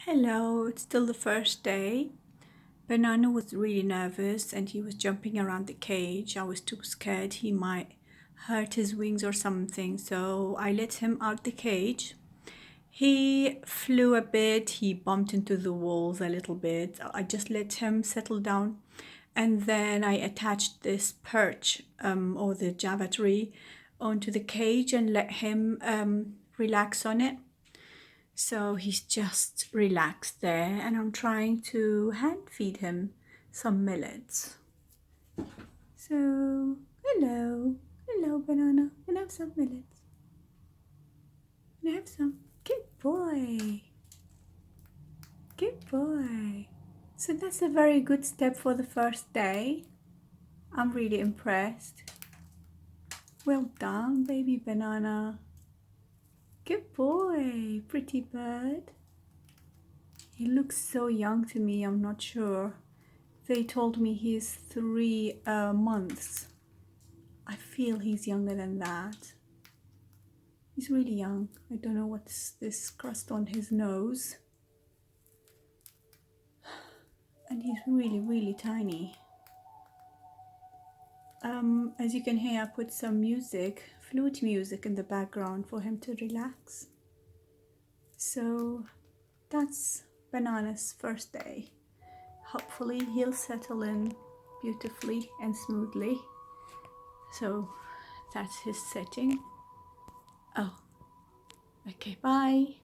Hello, it's still the first day. Banana was really nervous and he was jumping around the cage. I was too scared he might hurt his wings or something, so I let him out the cage. He flew a bit, he bumped into the walls a little bit. I just let him settle down and then I attached this perch or the Java tree onto the cage and let him relax on it. So he's just relaxed there, and I'm trying to hand feed him some millets. So, hello, banana. Can I have some millets? Can I have some? Good boy. Good boy. So that's a very good step for the first day. I'm really impressed. Well done, baby banana. Good boy, pretty bird. He looks so young to me, I'm not sure. They told me he's 3 months. I feel he's younger than that. He's really young. I don't know what's this crust on his nose. And he's really tiny. As you can hear, I put some music, flute music in the background for him to relax. So that's Banana's first day. Hopefully he'll settle in beautifully and smoothly. So that's his setting. Oh, okay, bye.